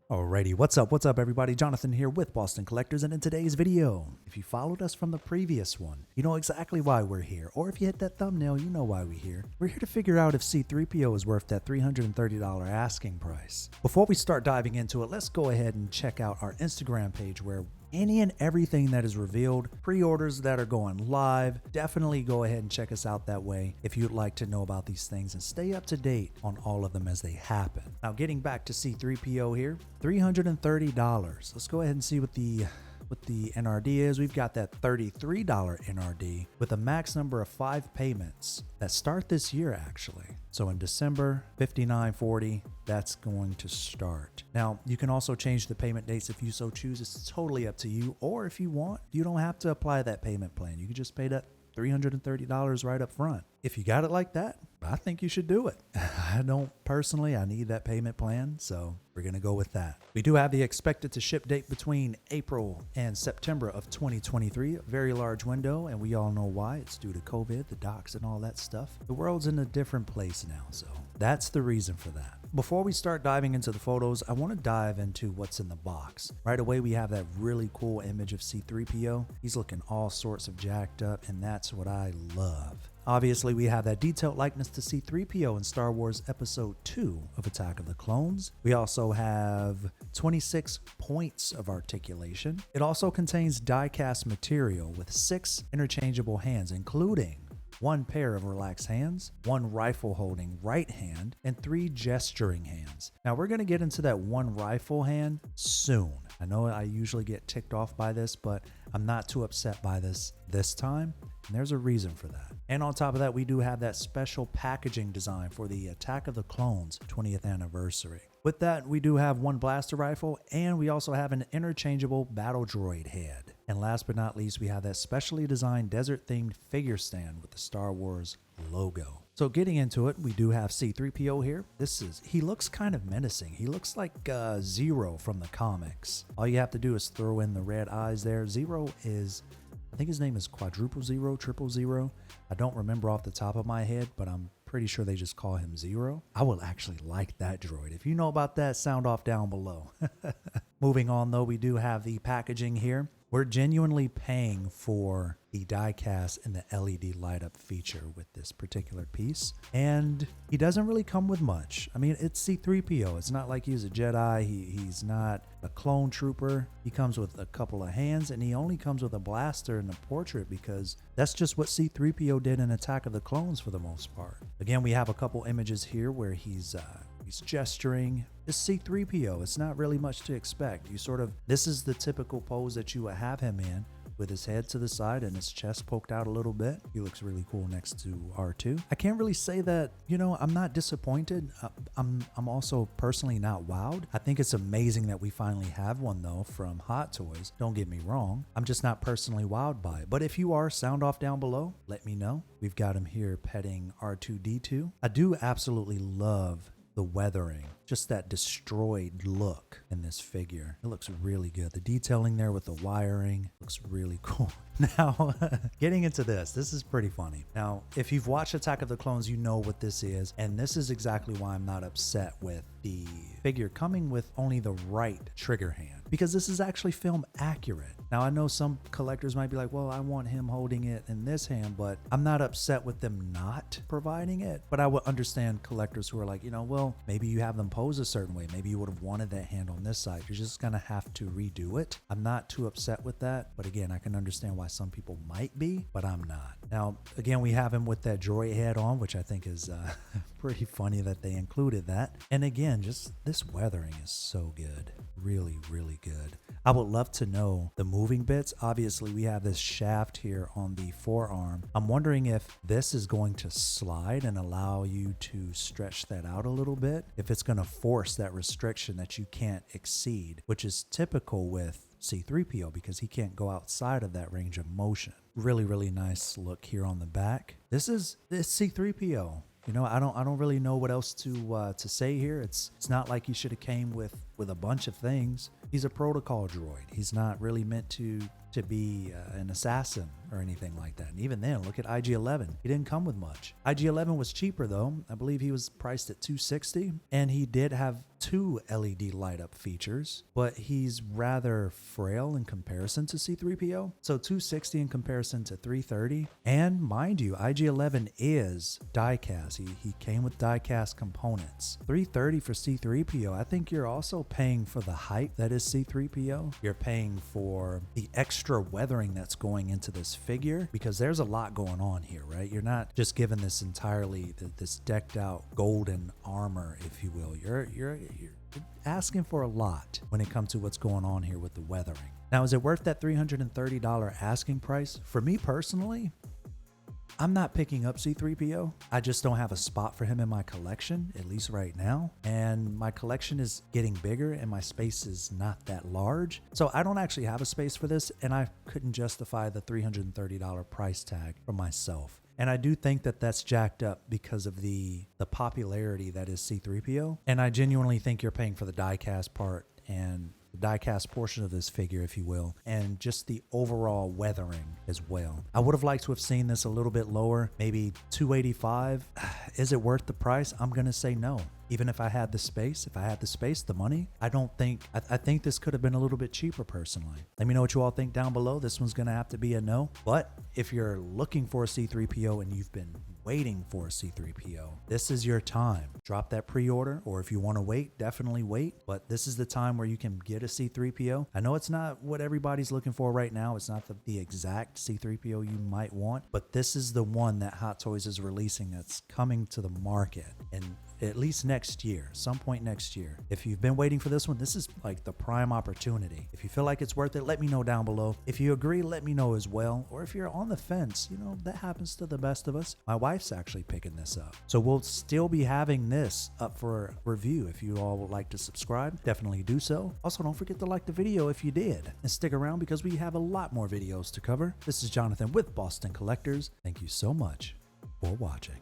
Alrighty, what's up everybody? Jonathan here with Boston Collectors, and in today's video, if you followed us from the previous one, you know exactly why we're here, or if you hit that thumbnail, you know why we're here. We're here to figure out if C-3PO is worth that $330 asking price. Before we start diving into it, let's go ahead and check out our Instagram page where any and everything that is revealed, pre-orders that are going live, definitely go ahead and check us out that way if you'd like to know about these things and stay up to date on all of them as they happen. Now, getting back to C-3PO here, $330. Let's go ahead and see what the NRD is. We've got that $33 NRD with a max number of 5 payments that start this year actually. So in December, $59.40, that's going to start. Now, you can also change the payment dates if you so choose. It's totally up to you. Or if you want, you don't have to apply that payment plan. You can just pay that $330 right up front. If you got it like that, I think you should do it. I don't personally, I need that payment plan, so we're going to go with that. We do have the expected to ship date between April and September of 2023, a very large window, and we all know why. It's due to COVID, the docs and all that stuff. The world's in a different place now, so that's the reason for that. Before we start diving into the photos, I want to dive into what's in the box. Right away, we have that really cool image of C-3PO. He's looking all sorts of jacked up, and that's what I love. Obviously, we have that detailed likeness to C-3PO in Star Wars Episode 2 of Attack of the Clones. We also have 26 points of articulation. It also contains die-cast material with 6 interchangeable hands, including 1 pair of relaxed hands, 1 rifle holding right hand, and 3 gesturing hands. Now we're going to get into that 1 rifle hand soon. I know I usually get ticked off by this, but I'm not too upset by this time, and there's a reason for that. And on top of that, we do have that special packaging design for the Attack of the Clones 20th anniversary. With that, we do have 1 blaster rifle, and we also have an interchangeable battle droid head. And last but not least, we have that specially designed desert-themed figure stand with the Star Wars logo. So getting into it, we do have C-3PO here. He looks kind of menacing. He looks like Zero from the comics. All you have to do is throw in the red eyes there. Zero is, I think his name is Quadruple Zero, Triple Zero. I don't remember off the top of my head, but I'm pretty sure they just call him Zero. I will actually like that droid. If you know about that, sound off down below. Moving on though, we do have the packaging here. We're genuinely paying for the die-cast and the LED light-up feature with this particular piece. And he doesn't really come with much. I mean, it's C-3PO. It's not like he's a Jedi. He's not a clone trooper. He comes with a couple of hands, and he only comes with a blaster and a portrait because that's just what C-3PO did in Attack of the Clones for the most part. Again, we have a couple images here where he's gesturing. It's C-3PO. It's not really much to expect. This is the typical pose that you would have him in, with his head to the side and his chest poked out a little bit. He looks really cool next to R2. I can't really say that, I'm not disappointed. I'm also personally not wowed. I think it's amazing that we finally have one though from Hot Toys. Don't get me wrong. I'm just not personally wowed by it. But if you are, sound off down below. Let me know. We've got him here petting R2-D2. I do absolutely love the weathering, just that destroyed look in this figure. It looks really good. The detailing there with the wiring looks really cool. Now, getting into this is pretty funny. Now, if you've watched Attack of the Clones, you know what this is, and this is exactly why I'm not upset with the figure coming with only the right trigger hand, because this is actually film accurate. Now, I know some collectors might be like, well, I want him holding it in this hand, but I'm not upset with them not providing it. But I would understand collectors who are like, well, maybe you have them pose a certain way. Maybe you would have wanted that hand on this side. You're just going to have to redo it. I'm not too upset with that. But again, I can understand why some people might be, but I'm not. Now, again, we have him with that droid head on, which I think is pretty funny that they included that. And again, just this weathering is so good. Really, really good. I would love to know the moving bits. Obviously, we have this shaft here on the forearm. I'm wondering if this is going to slide and allow you to stretch that out a little bit. If it's going to force that restriction that you can't exceed, which is typical with C-3PO because he can't go outside of that range of motion. Really, really nice look here on the back. This C-3PO. I don't really know what else to say here. It's not like he should have came with with a bunch of things. He's a protocol droid. He's not really meant to be an assassin or anything like that. And even then, look at IG-11. He didn't come with much. IG-11 was cheaper though. I believe he was priced at $260, and he did have 2 LED light up features, but he's rather frail in comparison to C-3PO. So $260 in comparison to $330. And mind you, IG-11 is die-cast. He came with die-cast components. $330 for C-3PO. I think you're also paying for the hype that is C-3PO. You're paying for the extra weathering that's going into this figure, because there's a lot going on here, right? You're not just given this entirely this decked out golden armor, if you will. You're asking for a lot when it comes to what's going on here with the weathering. Now, is it worth that $330 asking price? For me personally, I'm not picking up C-3PO. I just don't have a spot for him in my collection, at least right now. And my collection is getting bigger and my space is not that large. So I don't actually have a space for this, and I couldn't justify the $330 price tag for myself. And I do think that that's jacked up because of the popularity that is C-3PO. And I genuinely think you're paying for the die-cast part and the die-cast portion of this figure, if you will, and just the overall weathering as well. I would have liked to have seen this a little bit lower, maybe $285. Is it worth the price? I'm going to say no. Even if I had the space, the money, I think this could have been a little bit cheaper personally. Let me know what you all think down below. This one's going to have to be a no. But if you're looking for a C-3PO and you've been waiting for a C-3PO, this is your time. Drop that pre-order, or if you want to wait, definitely wait. But this is the time where you can get a C-3PO. I know it's not what everybody's looking for right now. It's not the exact C-3PO you might want, but this is the one that Hot Toys is releasing that's coming to the market. And at least next year, some point next year. If you've been waiting for this one, this is like the prime opportunity. If you feel like it's worth it, let me know down below. If you agree, let me know as well. Or if you're on the fence, you know, that happens to the best of us. My wife's actually picking this up. So we'll still be having this up for review. If you all would like to subscribe, definitely do so. Also, don't forget to like the video if you did. And stick around because we have a lot more videos to cover. This is Jonathan with Boston Collectors. Thank you so much for watching.